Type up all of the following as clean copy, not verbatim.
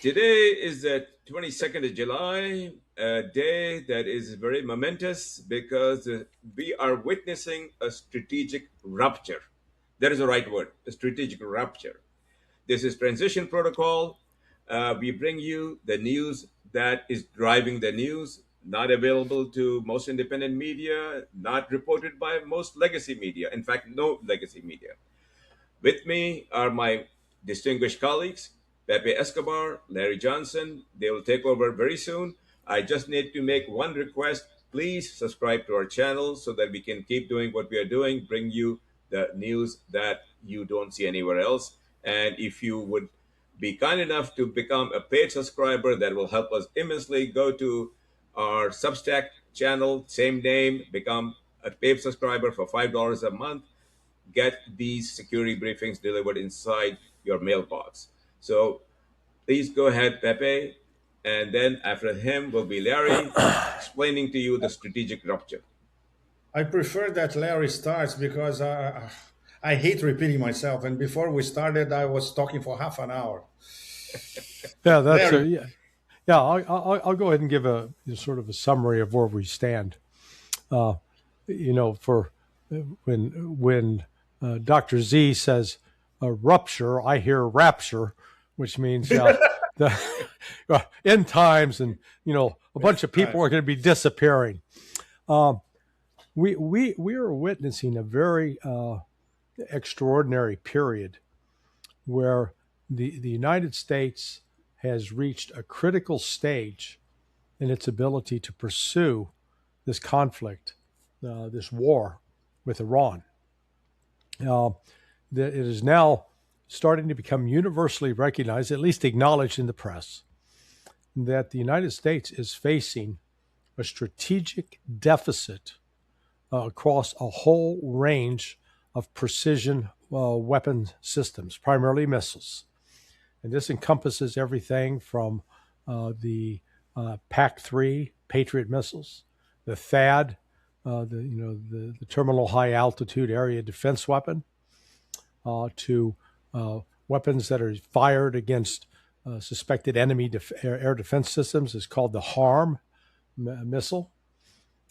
Today is the 22nd of July, a day that is very momentous because we are witnessing a strategic rupture. That is the right word, a strategic rupture. This is Transition Protocol. We bring you the news that is driving the news, not available to most independent media, not reported by most legacy media. In fact, no legacy media. With me are my distinguished colleagues, Pepe Escobar, Larry Johnson. They will take over very soon. I just need to make one request. Please subscribe to our channel so that we can keep doing what we are doing, bring you the news that you don't see anywhere else. And if you would be kind enough to become a paid subscriber, that will help us immensely. Go to our Substack channel, same name, become a paid subscriber for $5 a month, get these security briefings delivered inside your mailbox. So please go ahead, Pepe. And then after him will be Larry explaining to you the strategic rupture. I prefer that Larry starts because I hate repeating myself. And before we started, I was talking for half an hour. Yeah, that's Larry, a yeah. Yeah, I'll go ahead and give a sort of a summary of where we stand. Uh, for when Dr. Z says rupture, I hear rapture, which means the end times, and a bunch of people are going to be disappearing. Um, we are witnessing a very extraordinary period where the United States has reached a critical stage in its ability to pursue this conflict, this war with Iran. Uh, that it is now starting to become universally recognized, at least acknowledged in the press, that the United States is facing a strategic deficit across a whole range of precision weapon systems, primarily missiles. And this encompasses everything from the PAC-3 Patriot missiles, the THAAD, the terminal high altitude area defense weapon, to weapons that are fired against suspected enemy air defense systems is called the HARM missile,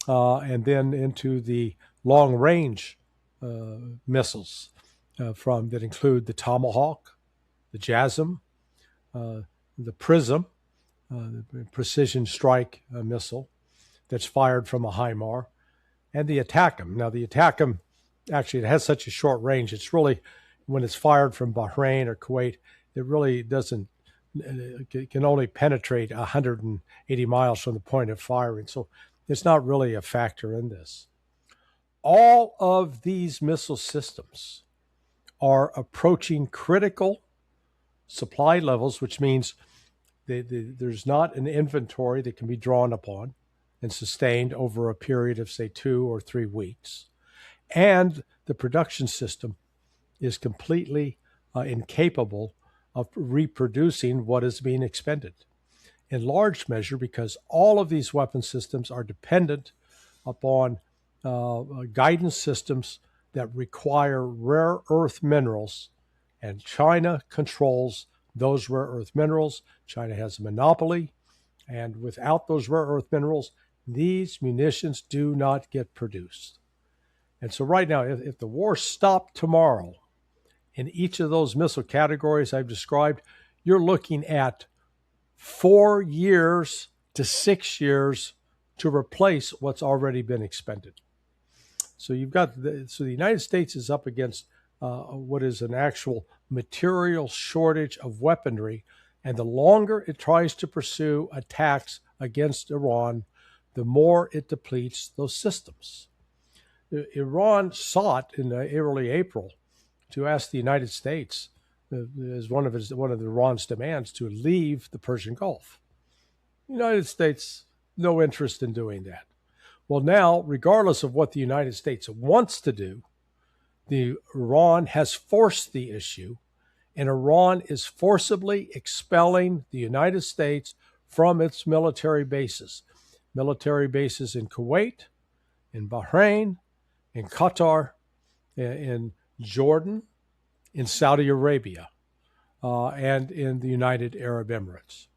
and then into the long range missiles from that include the Tomahawk, the JASSM, uh, the PRISM, the precision strike missile that's fired from a HIMAR, and the ATACMS. Now, the ATACMS actually it has such a short range. It's really when it's fired from Bahrain or Kuwait, it really doesn't can only penetrate 180 miles from the point of firing. So it's not really a factor in this. All of these missile systems are approaching critical supply levels, which means there's not an inventory that can be drawn upon and sustained over a period of, say, 2 or 3 weeks. And the production system is completely incapable of reproducing what is being expended, in large measure because all of these weapon systems are dependent upon guidance systems that require rare earth minerals, and China controls those rare earth minerals. China has a monopoly, and without those rare earth minerals, these munitions do not get produced. And so, right now, if the war stopped tomorrow in each of those missile categories I've described, you're looking at 4 years to 6 years to replace what's already been expended. So the United States is up against what is an actual material shortage of weaponry, and the longer it tries to pursue attacks against Iran, the more it depletes those systems. Iran sought in early April to ask the United States, as one of Iran's demands, to leave the Persian Gulf. The United States, no interest in doing that. Well, now, regardless of what the United States wants to do, Iran has forced the issue, and Iran is forcibly expelling the United States from its military bases in Kuwait, in Bahrain, in Qatar, in Jordan, in Saudi Arabia. and in the United Arab Emirates.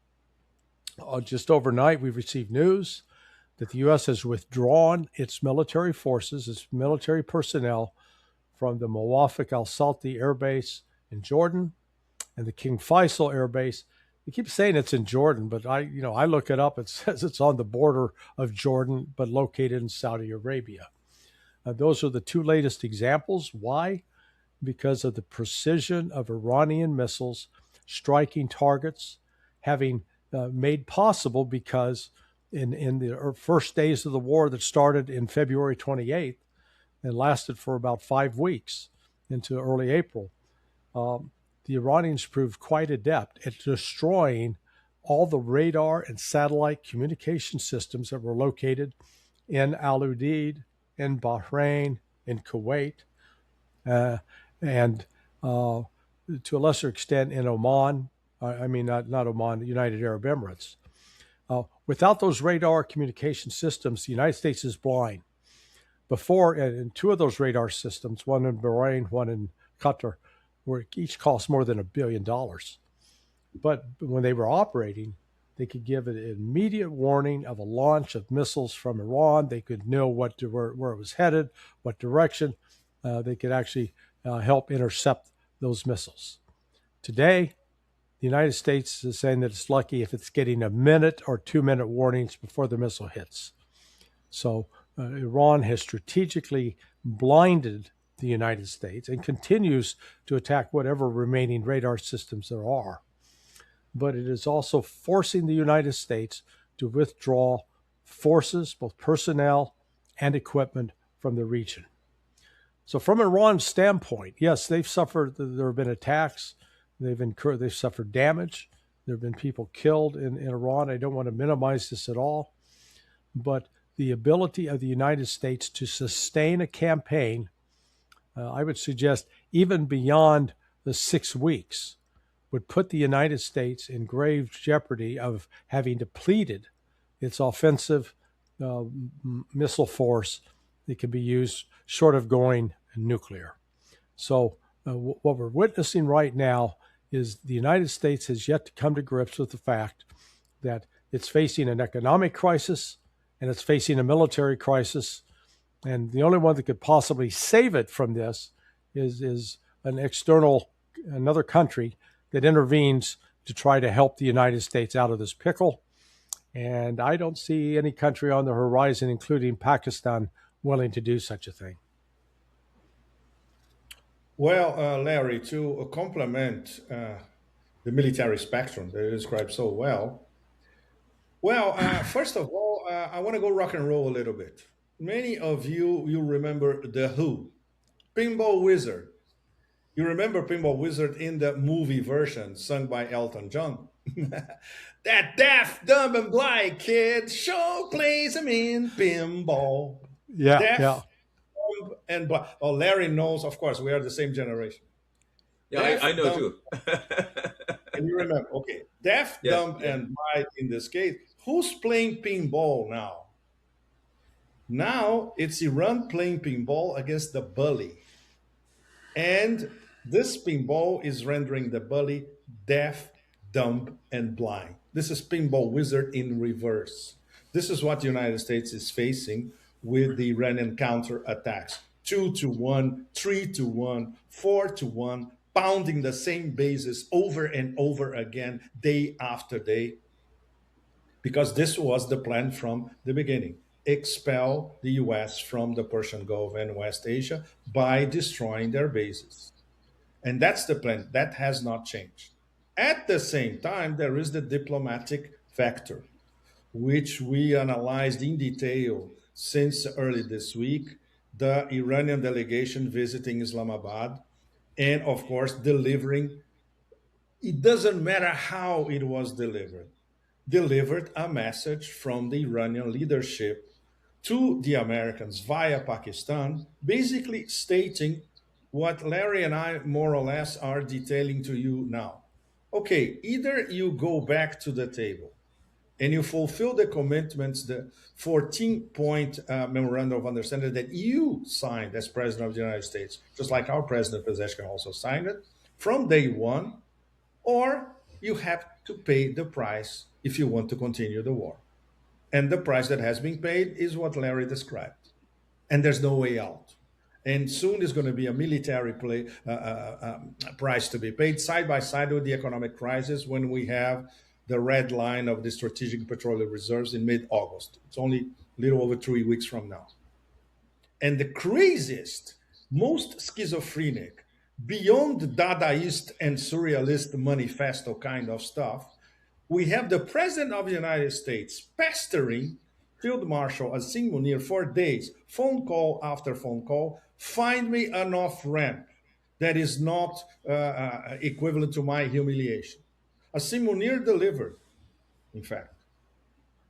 Just overnight, we've received news that the U.S. has withdrawn its military forces, its military personnel from the Muwafiq al-Salti Air Base in Jordan and the King Faisal Air Base. They keep saying it's in Jordan, but I look it up. It says it's on the border of Jordan, but located in Saudi Arabia. Those are the two latest examples. Why? Because of the precision of Iranian missiles striking targets, having made possible because in the first days of the war that started in February 28th and lasted for about 5 weeks into early April, the Iranians proved quite adept at destroying all the radar and satellite communication systems that were located in Al Udeid, in Bahrain, in Kuwait, and to a lesser extent in Oman. Not Oman, the United Arab Emirates. Without those radar communication systems, the United States is blind. Before, and two of those radar systems, one in Bahrain, one in Qatar, were each cost more than $1 billion. But when they were operating, they could give an immediate warning of a launch of missiles from Iran. They could know where it was headed, what direction. They could actually help intercept those missiles. Today, the United States is saying that it's lucky if it's getting a minute or 2-minute warnings before the missile hits. So Iran has strategically blinded the United States and continues to attack whatever remaining radar systems there are. But it is also forcing the United States to withdraw forces, both personnel and equipment, from the region. So from Iran's standpoint, yes, they've suffered, there have been attacks, they've suffered damage, there have been people killed in Iran. I don't want to minimize this at all, but the ability of the United States to sustain a campaign, I would suggest even beyond the 6 weeks, would put the United States in grave jeopardy of having depleted its offensive missile force that can be used short of going nuclear. So what we're witnessing right now is the United States has yet to come to grips with the fact that it's facing an economic crisis and it's facing a military crisis. And the only one that could possibly save it from this is another country that intervenes to try to help the United States out of this pickle. And I don't see any country on the horizon, including Pakistan, willing to do such a thing. Well, Larry, to complement the military spectrum that you described so well, first of all, I want to go rock and roll a little bit. Many of you remember The Who, Pinball Wizard. You remember Pinball Wizard in the movie version sung by Elton John? That deaf, dumb, and blind kid sure plays him in pinball. Yeah, Deaf, yeah. dumb, and blind. Oh, Larry knows, of course, we are the same generation. Yeah, Deaf, I know dumb, too. and you remember, okay, deaf, Yes, dumb, yeah. and blind in this case. Who's playing pinball now? Now it's Iran playing pinball against the bully. And this pinball is rendering the bully deaf, dumb, and blind. This is Pinball Wizard in reverse. This is what the United States is facing with the Iranian counterattacks. 2-1, 3-1, 4-1, pounding the same bases over and over again, day after day, because this was the plan from the beginning. Expel the US from the Persian Gulf and West Asia by destroying their bases. And that's the plan. That has not changed. At the same time, there is the diplomatic factor, which we analyzed in detail since early this week. The Iranian delegation visiting Islamabad and, of course, delivering. It doesn't matter how it was delivered a message from the Iranian leadership to the Americans via Pakistan, basically stating what Larry and I more or less are detailing to you now. Okay, either you go back to the table and you fulfill the commitments, the 14-point memorandum of understanding that you signed as President of the United States, just like our President Pezeshkian also signed it from day one, or you have to pay the price if you want to continue the war. And the price that has been paid is what Larry described. And there's no way out. And soon there's going to be a military price to be paid side by side with the economic crisis when we have the red line of the strategic petroleum reserves in mid-August. It's only a little over 3 weeks from now. And the craziest, most schizophrenic, beyond Dadaist and surrealist manifesto kind of stuff, we have the President of the United States pestering Field Marshal Asim Munir for days, phone call after phone call, find me an off ramp that is not equivalent to my humiliation. Asim Munir delivered, in fact.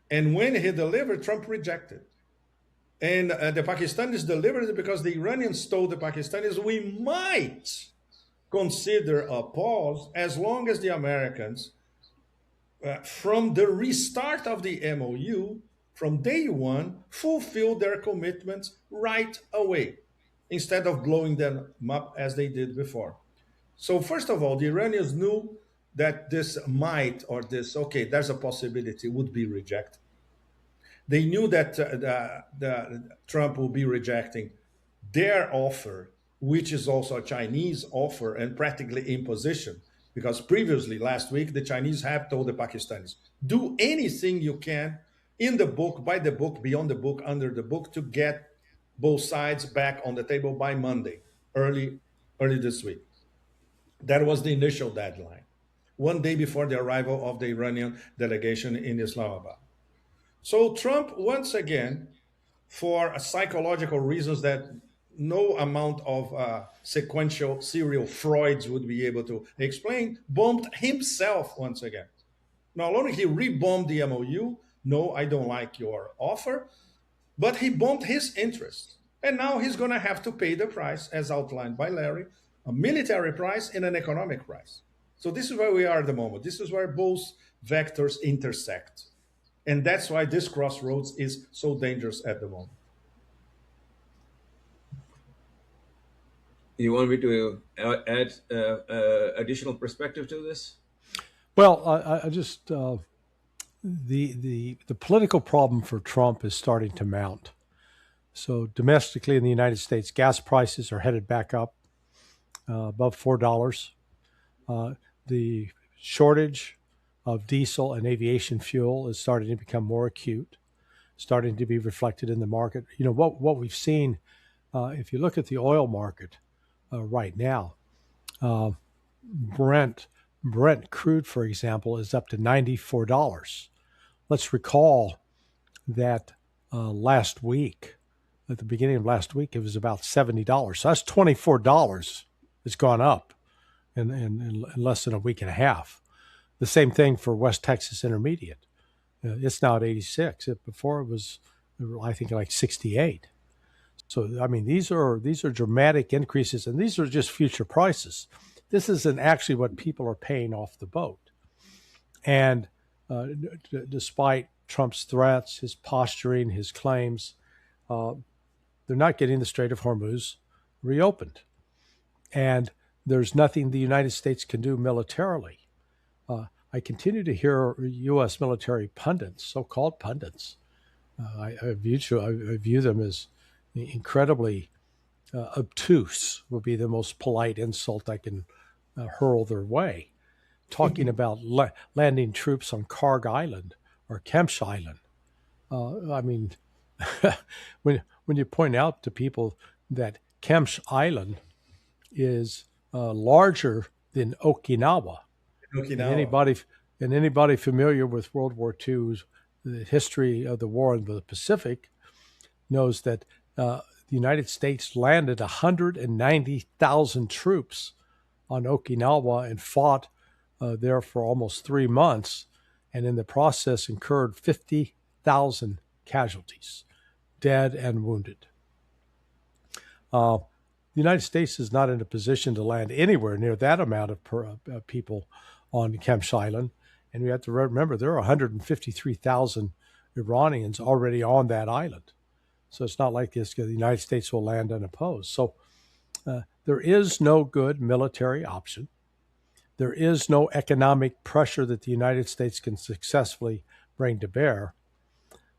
And when he delivered, Trump rejected. And the Pakistanis delivered it because the Iranians told the Pakistanis, we might consider a pause as long as the Americans, from the restart of the MOU, from day one, fulfill their commitments right away, instead of blowing them up as they did before. So, first of all, the Iranians knew that this might, or this, okay, there's a possibility, would be rejected. They knew that Trump will be rejecting their offer, which is also a Chinese offer and practically imposition. Because previously, last week, the Chinese have told the Pakistanis, do anything you can in the book, by the book, beyond the book, under the book, to get both sides back on the table by Monday, early this week. That was the initial deadline, one day before the arrival of the Iranian delegation in Islamabad. So Trump, once again, for psychological reasons that no amount of sequential serial Freuds would be able to explain, bombed himself once again. Not only he rebombed the MOU, no, I don't like your offer, but he bombed his interests. And now he's going to have to pay the price, as outlined by Larry, a military price and an economic price. So this is where we are at the moment. This is where both vectors intersect. And that's why this crossroads is so dangerous at the moment. You want me to add additional perspective to this? Well, I just the political problem for Trump is starting to mount. So domestically in the United States, gas prices are headed back up above $4. The shortage of diesel and aviation fuel is starting to become more acute, starting to be reflected in the market. You know, what we've seen, if you look at the oil market right now, Brent crude, for example, is up to $94. Let's recall that last week, at the beginning of last week, it was about $70. So that's $24. It's gone up in less than a week and a half. The same thing for West Texas Intermediate. It's now at 86. Before it was, I think, like 68. So I mean, these are dramatic increases, and these are just future prices. This isn't actually what people are paying off the boat. And despite Trump's threats, his posturing, his claims, they're not getting the Strait of Hormuz reopened. And there's nothing the United States can do militarily. I continue to hear U.S. military pundits, so-called pundits. I view them as incredibly obtuse, would be the most polite insult I can hurl their way, talking about landing troops on Karg Island or Kemch Island. I mean, when you point out to people that Kemch Island is larger than Okinawa. Anybody familiar with World War II's the history of the war in the Pacific knows that the United States landed 190,000 troops on Okinawa and fought there for almost 3 months, and in the process incurred 50,000 casualties, dead and wounded. The United States is not in a position to land anywhere near that amount of people on Kemch Island. And we have to remember there are 153,000 Iranians already on that island. So it's not like the United States will land unopposed. So there is no good military option. there is no economic pressure that the United States can successfully bring to bear.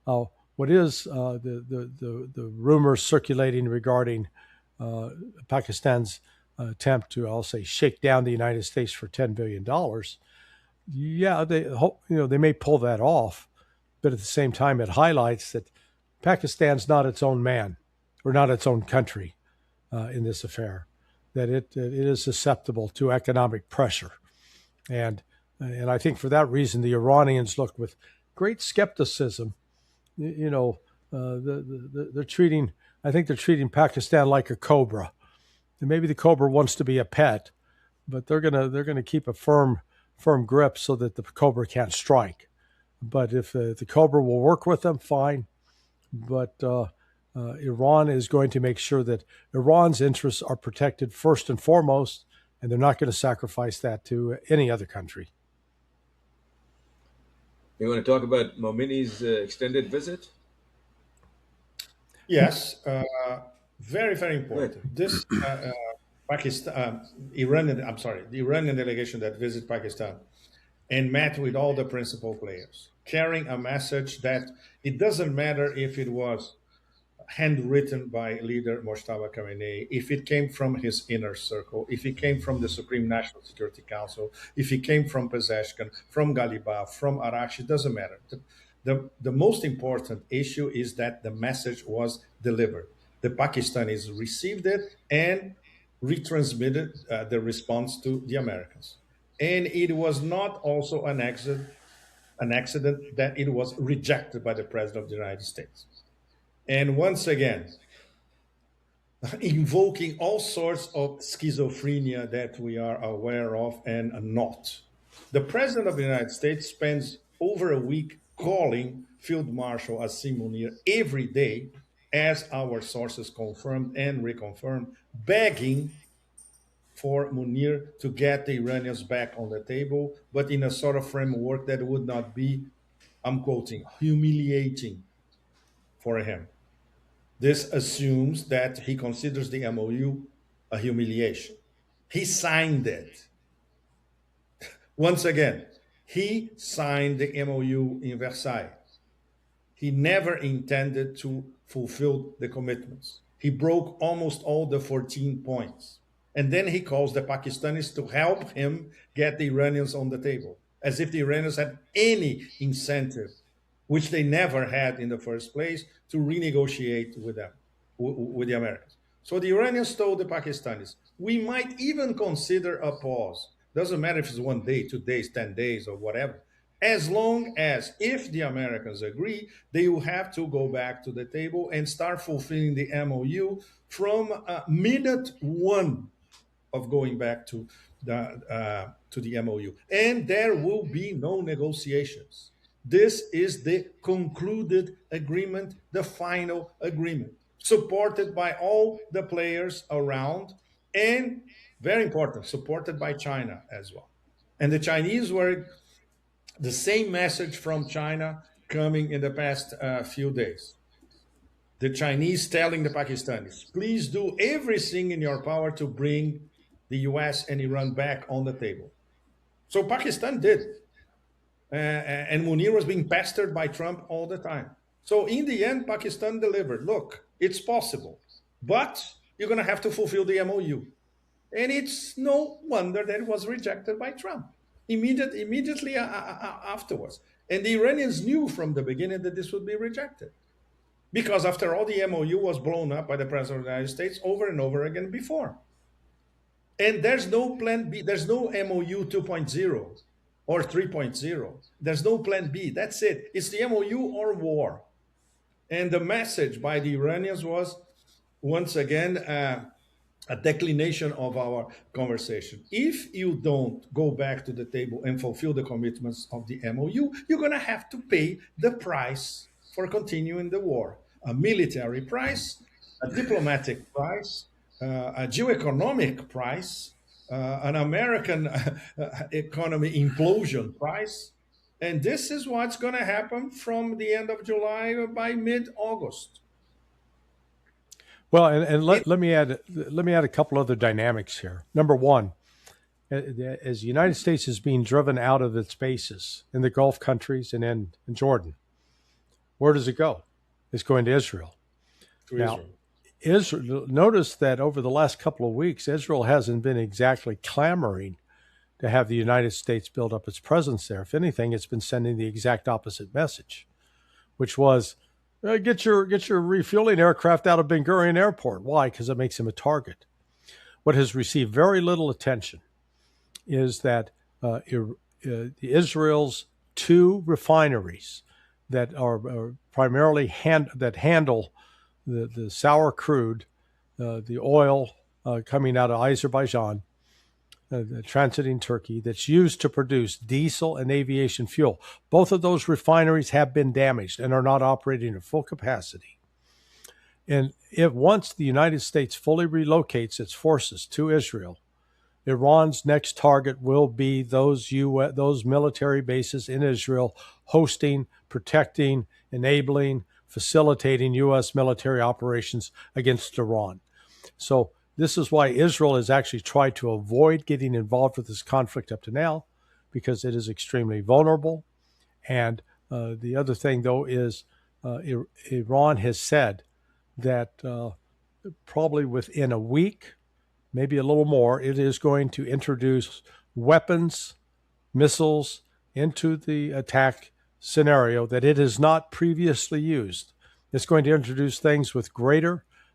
What is the rumors circulating regarding Pakistan's attempt to, I'll say, shake down the United States for $10 billion? Yeah, they may pull that off, but at the same time, it highlights that Pakistan's not its own man or not its own country in this affair, that it is susceptible to economic pressure. And I think for that reason, the Iranians look with great skepticism. They're treating Pakistan like a cobra. And maybe the cobra wants to be a pet, but they're gonna keep a firm grip so that the cobra can't strike. But if the cobra will work with them, fine. But Iran is going to make sure that Iran's interests are protected first and foremost, and they're not going to sacrifice that to any other country. You want to talk about Momini's extended visit? Yes, very, very important. This the Iranian delegation that visited Pakistan and met with all the principal players, carrying a message that it doesn't matter if it was handwritten by leader Mojtaba Khamenei, if it came from his inner circle, if it came from the Supreme National Security Council, if it came from Pezeshkian, from Ghalibaf, from Arash, it doesn't matter. The most important issue is that the message was delivered. The Pakistanis received it and retransmitted the response to the Americans. And it was not also an accident that it was rejected by the President of the United States. And once again, invoking all sorts of schizophrenia that we are aware of and not. The President of the United States spends over a week calling Field Marshal Asim Munir every day, as our sources confirmed and reconfirmed, begging for Munir to get the Iranians back on the table, but in a sort of framework that would not be, I'm quoting, humiliating for him. This assumes that he considers the MOU a humiliation. He signed it. Once again, he signed the MOU in Versailles. He never intended to fulfill the commitments. He broke almost all the 14 points. And then he calls the Pakistanis to help him get the Iranians on the table, as if the Iranians had any incentive, which they never had in the first place, to renegotiate with them, with the Americans. So the Iranians told the Pakistanis, we might even consider a pause. Doesn't matter if it's 1 day, 2 days, 10 days, or whatever. As long as, if the Americans agree, they will have to go back to the table and start fulfilling the MOU from minute one of going back to the MOU. And there will be no negotiations. This is the concluded agreement, the final agreement, supported by all the players around, and very important, supported by China as well. And the Chinese were the same message from China coming in the past few days. The Chinese telling the Pakistanis, please do everything in your power to bring the US and Iran back on the table. So Pakistan did. And Munir was being pestered by Trump all the time. So in the end, Pakistan delivered. Look, it's possible, but you're going to have to fulfill the MOU. And it's no wonder that it was rejected by Trump immediately afterwards. And the Iranians knew from the beginning that this would be rejected. Because after all, the MOU was blown up by the President of the United States over and over again before. And there's no plan B. There's no MOU 2.0 or 3.0. There's no plan B. That's it. It's the MOU or war. And the message by the Iranians was, once again, a declination of our conversation. If you don't go back to the table and fulfill the commitments of the MOU, you're going to have to pay the price for continuing the war. A military price, a diplomatic price, a geoeconomic price, an American economy implosion price. And this is what's going to happen from the end of July by mid-August. Well, and let me add a couple other dynamics here. Number one, as the United States is being driven out of its bases in the Gulf countries and in Jordan, where does it go? It's going to Israel. To Now, Israel. Israel, notice that over the last couple of weeks, Israel hasn't been exactly clamoring to have the United States build up its presence there. If anything, it's been sending the exact opposite message, which was get your refueling aircraft out of Ben Gurion Airport. Why? Because it makes him a target. What has received very little attention is that Israel's two refineries that are primarily that handle the sour crude, the oil coming out of Azerbaijan, transiting Turkey, that's used to produce diesel and aviation fuel. Both of those refineries have been damaged and are not operating at full capacity. And if once the United States fully relocates its forces to Israel, Iran's next target will be those military bases in Israel, hosting, protecting, enabling, facilitating U.S. military operations against Iran. So this is why Israel has actually tried to avoid getting involved with this conflict up to now, because it is extremely vulnerable. And the other thing, though, is Iran has said that probably within a week, maybe a little more, it is going to introduce weapons, missiles into the attack scenario that it has not previously used. It's going to introduce things with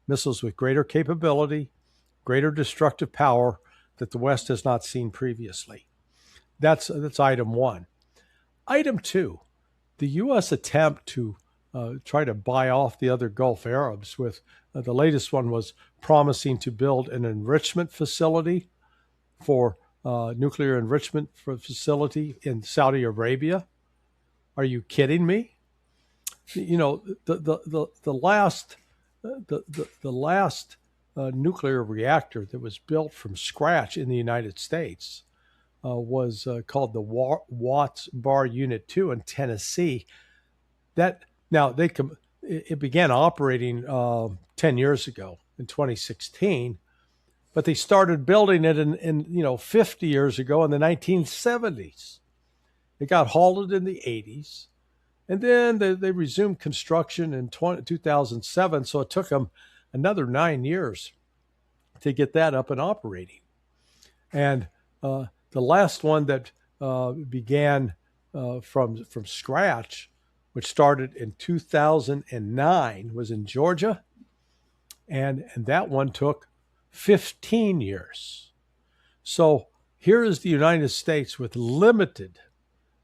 missiles with greater capability, greater destructive power that the West has not seen previously. That's item one. Item two, the U.S. attempt to try to buy off the other Gulf Arabs with the latest one was promising to build an enrichment facility for nuclear enrichment facility in Saudi Arabia. Are you kidding me? You know, the last nuclear reactor that was built from scratch in the United States was called the Watts Bar Unit 2 in Tennessee. It began operating 10 years ago in 2016, but they started building it in 50 years ago in the 1970s. It got halted in the 80s, and then they resumed construction in 2007. So it took them another 9 years to get that up and operating. And the last one that began from scratch, which started in 2009, was in Georgia, and that one took 15 years. So here is the United States with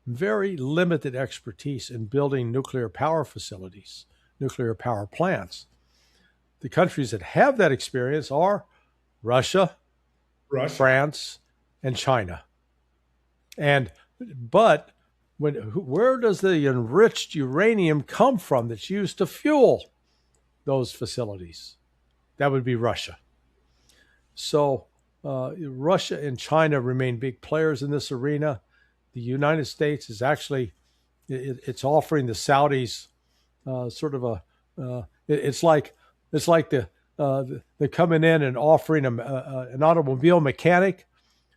very limited expertise in building nuclear power facilities, nuclear power plants. The countries that have that experience are Russia, France, and China. But where does the enriched uranium come from that's used to fuel those facilities? That would be Russia. So Russia and China remain big players in this arena. The United States is actually it's offering the Saudis sort of it's like they're coming in and offering an automobile mechanic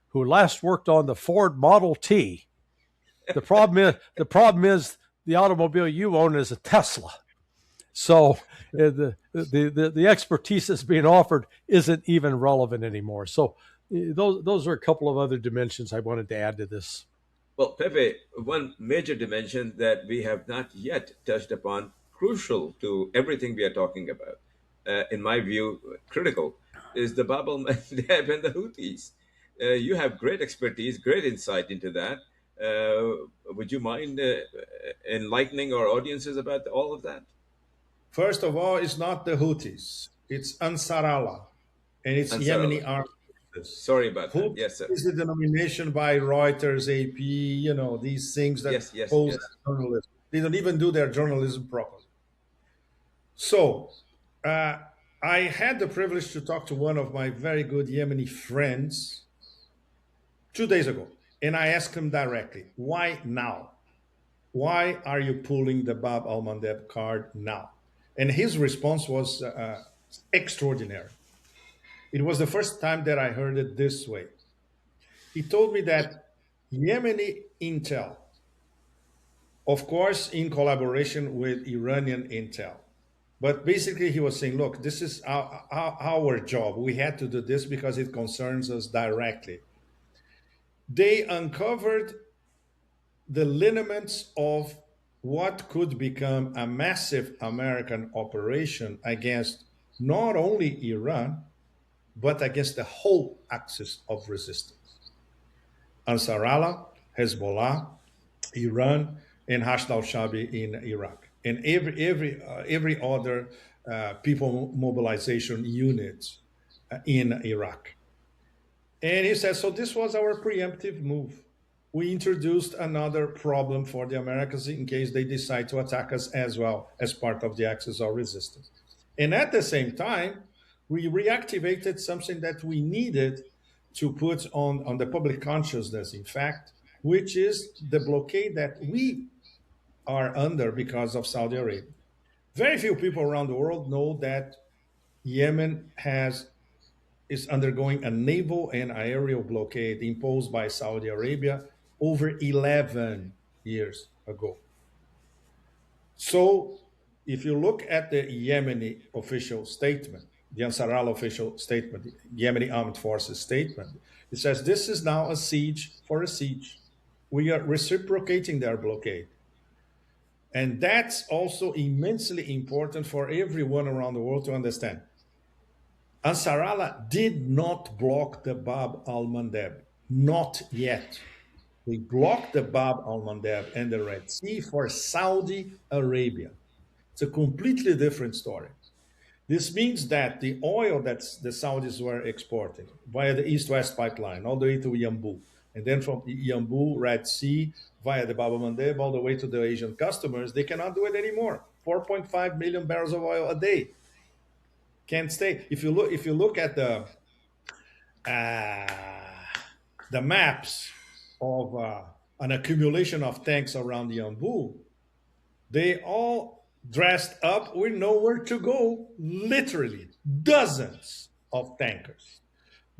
who last worked on the Ford Model T. The problem is the automobile you own is a Tesla. So the expertise that's being offered isn't even relevant anymore. So those are a couple of other dimensions I wanted to add to this. Well, Pepe, one major dimension that we have not yet touched upon, crucial to everything we are talking about, in my view, critical, is the Bab al-Mandeb and the Houthis. You have great expertise, great insight into that. Would you mind enlightening our audiences about all of that? First of all, it's not the Houthis, it's Ansar Allah, and it's Ansar Yemeni Allah. armed forces. Sorry about that. Houthi Yes, sir. is the denomination by Reuters, AP, these things that pose Yes. as journalism. They don't even do their journalism properly. So, I had the privilege to talk to one of my very good Yemeni friends 2 days ago, and I asked him directly, why now? Why are you pulling the Bab al Mandeb card now? And his response was extraordinary. It was the first time that I heard it this way. He told me that Yemeni intel, of course, in collaboration with Iranian intel. But basically, he was saying, look, this is our job. We had to do this because it concerns us directly. They uncovered the lineaments of what could become a massive American operation against not only Iran, but against the whole axis of resistance. Ansar Allah, Hezbollah, Iran, and Hashd al-Shabi in Iraq, and every other people mobilization unit in Iraq. And he says, so this was our preemptive move. We introduced another problem for the Americans in case they decide to attack us as well as part of the axis of resistance. And at the same time, we reactivated something that we needed to put on the public consciousness, in fact, which is the blockade that we are under because of Saudi Arabia. Very few people around the world know that Yemen is undergoing a naval and aerial blockade imposed by Saudi Arabia over 11 years ago. So, if you look at the Yemeni official statement, the Ansar Allah official statement, the Yemeni Armed Forces statement, it says this is now a siege for a siege. We are reciprocating their blockade. And that's also immensely important for everyone around the world to understand. Ansar Allah did not block the Bab al Mandeb, not yet. They blocked the Bab al Mandeb and the Red Sea for Saudi Arabia. It's a completely different story. This means that the oil that the Saudis were exporting via the East-West pipeline all the way to Yanbu, and then from Yanbu, Red Sea, via the Bab al Mandeb all the way to the Asian customers, they cannot do it anymore. 4.5 million barrels of oil a day. Can't stay. If you look at the maps of an accumulation of tanks around Yanbu, they all dressed up with nowhere to go, literally dozens of tankers.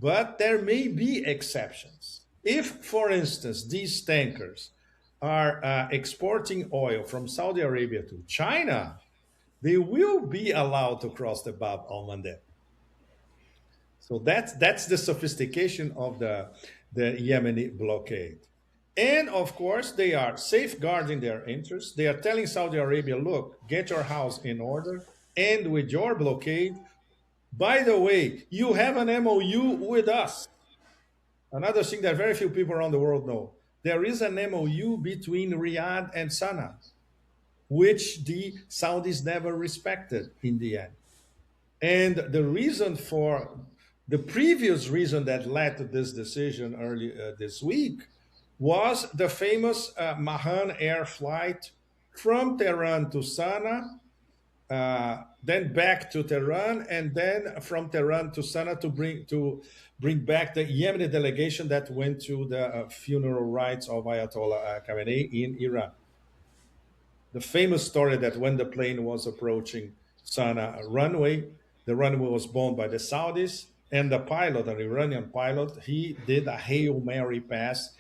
But there may be exceptions. If, for instance, these tankers are exporting oil from Saudi Arabia to China, they will be allowed to cross the Bab al Mandeb. So that's the sophistication of the Yemeni blockade. And of course, they are safeguarding their interests. They are telling Saudi Arabia, look, get your house in order. And with your blockade, by the way, you have an MOU with us. Another thing that very few people around the world know. There is an MOU between Riyadh and Sana'a, which the Saudis never respected in the end. And the previous reason that led to this decision early this week was the famous Mahan Air flight from Tehran to Sana'a, then back to Tehran, and then from Tehran to Sana'a to bring back the Yemeni delegation that went to the funeral rites of Ayatollah Khamenei in Iran. The famous story that when the plane was approaching Sana'a runway, the runway was bombed by the Saudis, and the pilot, an Iranian pilot, he did a Hail Mary pass,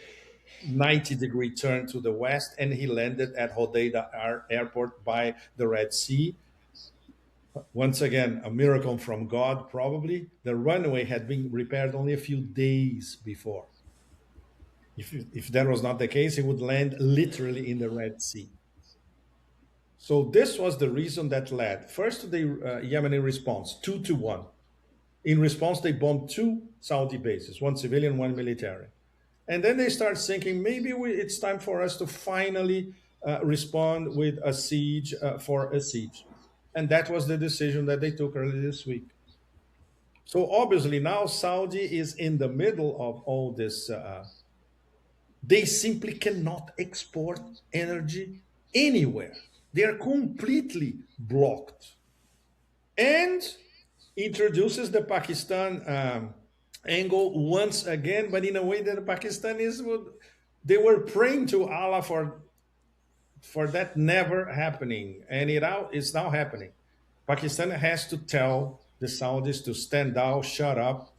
90-degree turn to the west, and he landed at Hodeidah Airport by the Red Sea. Once again, a miracle from God, probably. The runway had been repaired only a few days before. If that was not the case, he would land literally in the Red Sea. So this was the reason that led first to the Yemeni response, 2-1. In response, they bombed 2 Saudi bases, 1 civilian, 1 military. And then they start thinking, maybe it's time for us to finally respond with a siege for a siege. And that was the decision that they took earlier this week. So obviously now Saudi is in the middle of all this. They simply cannot export energy anywhere. They are completely blocked. And introduces the Pakistan angle once again, but in a way that the Pakistanis they were praying to Allah for that never happening, and it's now happening. Pakistan has to tell the Saudis to stand down, shut up,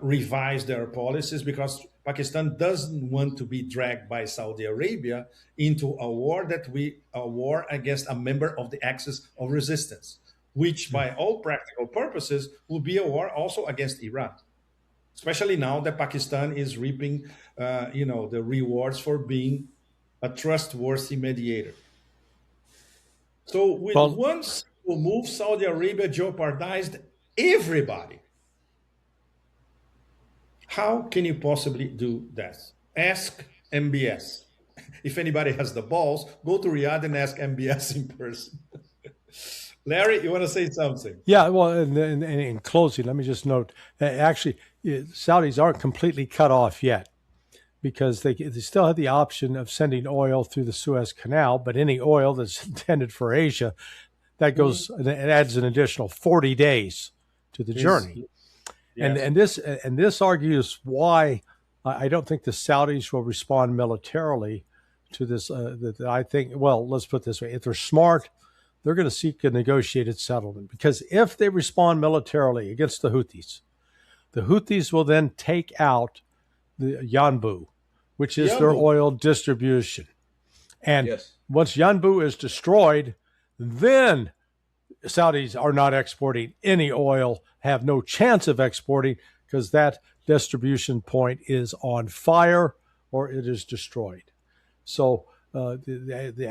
revise their policies because Pakistan doesn't want to be dragged by Saudi Arabia into a war against a member of the Axis of Resistance, which, by all practical purposes, will be a war also against Iran. Especially now that Pakistan is reaping, the rewards for being a trustworthy mediator. So, with Well, one single move, Saudi Arabia jeopardized everybody. How can you possibly do that? Ask MBS. If anybody has the balls, go to Riyadh and ask MBS in person. Larry, you want to say something? yeah, well, and in closing, let me just note actually, Saudis aren't completely cut off yet because they still have the option of sending oil through the Suez Canal, but any oil that's intended for Asia, that goes and it adds an additional 40 days to the journey. Yes. And this argues why I don't think the Saudis will respond militarily to this. I think, well, let's put it this way: if they're smart, they're going to seek a negotiated settlement. Because if they respond militarily against the Houthis will then take out the Yanbu, which is their oil distribution. And Yes. once Yanbu is destroyed, then Saudis are not exporting any oil, have no chance of exporting because that distribution point is on fire or it is destroyed. So the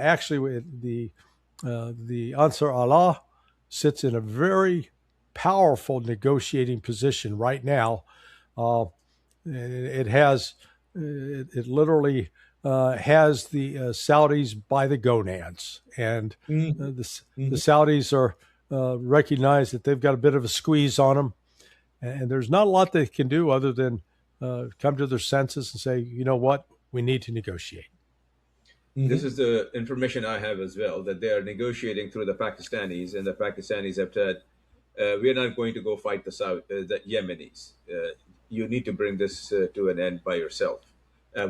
Ansar Allah sits in a very powerful negotiating position right now. It literally has the Saudis by the gonads, and the Saudis are recognize that they've got a bit of a squeeze on them, and there's not a lot they can do other than come to their senses and say, you know what, we need to negotiate. This is the information I have as well, that they are negotiating through the Pakistanis, and the Pakistanis have said, we are not going to go fight the Yemenis. You need to bring this to an end by yourself.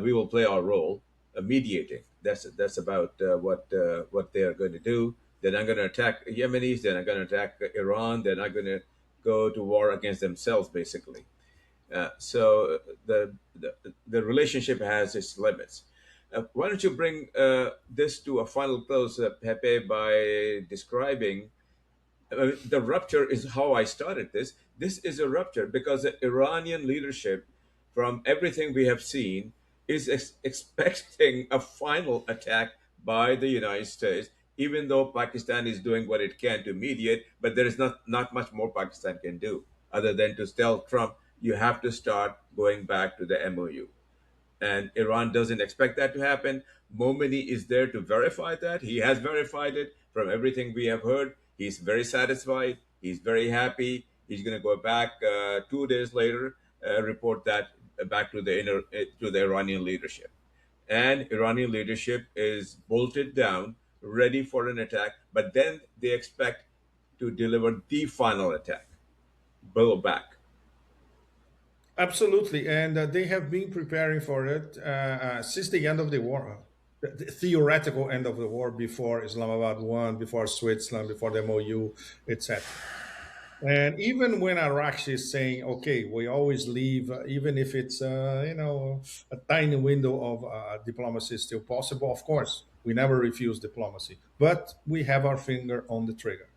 We will play our role, mediating. That's about what they are going to do. They're not going to attack Yemenis. They're not going to attack Iran. They're not going to go to war against themselves, basically. So the relationship has its limits. Why don't you bring this to a final close, Pepe, by describing the rupture is how I started this. This is a rupture because the Iranian leadership, from everything we have seen, is expecting a final attack by the United States, even though Pakistan is doing what it can to mediate, but there is not much more Pakistan can do other than to tell Trump, you have to start going back to the MOU. And Iran doesn't expect that to happen. Momini is there to verify that. He has verified it from everything we have heard. He's very satisfied. He's very happy. He's going to go back 2 days later, report that back to the Iranian leadership. And Iranian leadership is bolted down, ready for an attack. But then they expect to deliver the final attack, blow back. Absolutely, and they have been preparing for it since the end of the war, the theoretical end of the war, before Islamabad won, before Switzerland, before the MOU, etc. And even when Iraq is saying, "Okay, we always leave, even if it's a tiny window of diplomacy is still possible," of course, we never refuse diplomacy, but we have our finger on the trigger.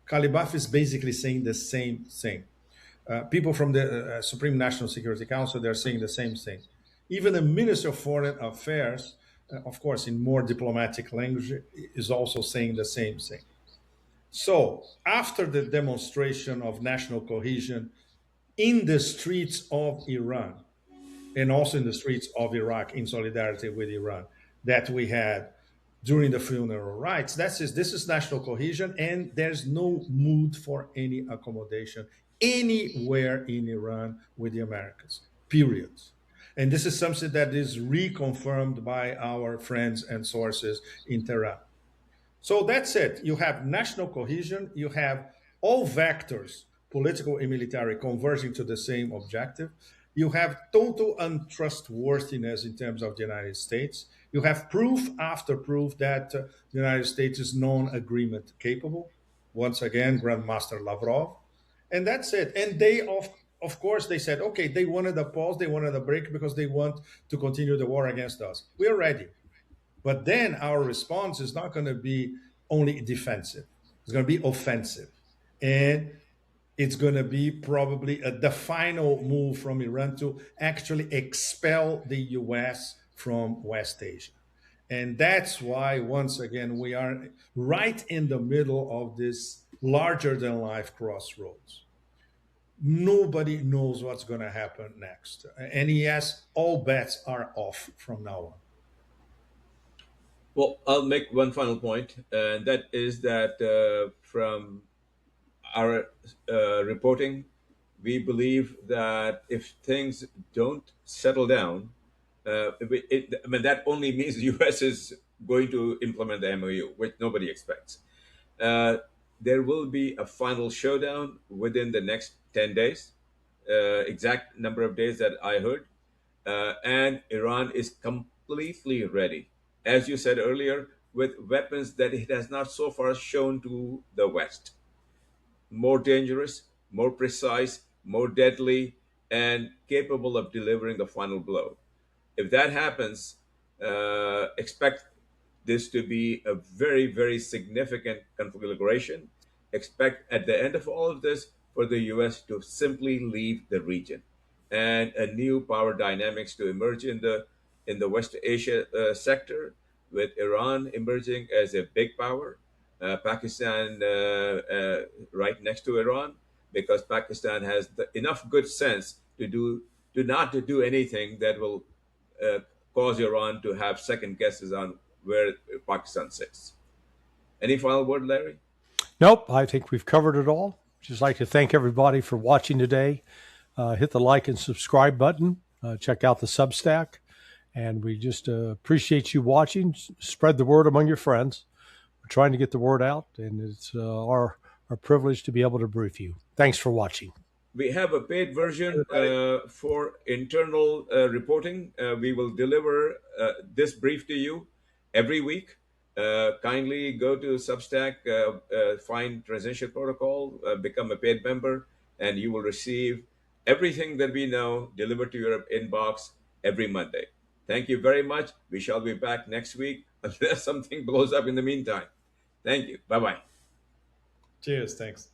Kalibaf is basically saying the same thing. People from the Supreme National Security Council, they're saying the same thing. Even the Minister of Foreign Affairs, of course, in more diplomatic language, is also saying the same thing. So, after the demonstration of national cohesion in the streets of Iran, and also in the streets of Iraq in solidarity with Iran, that we had during the funeral rites, this is national cohesion, and there's no mood for any accommodation anywhere in Iran with the Americans, period. And this is something that is reconfirmed by our friends and sources in Tehran. So that's it. You have national cohesion, you have all vectors, political and military, converging to the same objective. You have total untrustworthiness in terms of the United States. You have proof after proof that the United States is non-agreement capable. Once again, Grandmaster Lavrov. And that's it. And they, of of course, they said, okay, they wanted a pause, they wanted a break because they want to continue the war against us. We are ready. But then our response is not going to be only defensive, it's going to be offensive. And it's going to be probably the final move from Iran to actually expel the US from West Asia. And that's why, once again, we are right in the middle of this larger than life crossroads. Nobody knows what's going to happen next. And yes, all bets are off from now on. Well, I'll make one final point, and that is that from our reporting, we believe that if things don't settle down, I mean, that only means the US is going to implement the MOU, which nobody expects. Uh, there will be a final showdown within the next 10 days, exact number of days that I heard. And Iran is completely ready, as you said earlier, with weapons that it has not so far shown to the West. More dangerous, more precise, more deadly, and capable of delivering the final blow. If that happens, expect this to be a very, very significant conflagration. Expect at the end of all of this for the US to simply leave the region and a new power dynamics to emerge in the West Asia sector, with Iran emerging as a big power, Pakistan right next to Iran, because Pakistan has enough good sense to not to do anything that will uh, cause Iran to have second guesses on where Pakistan sits. Any final word, Larry? Nope, I think we've covered it all. Just like to thank everybody for watching today. Hit the like and subscribe button. Check out the Substack. And we just appreciate you watching. Spread the word among your friends. We're trying to get the word out, and it's our privilege to be able to brief you. Thanks for watching. We have a paid version for internal reporting. We will deliver this brief to you every week. Kindly go to Substack, find Transition Protocol, become a paid member, and you will receive everything that we know delivered to your inbox every Monday. Thank you very much. We shall be back next week unless something blows up in the meantime. Thank you. Bye bye. Cheers. Thanks.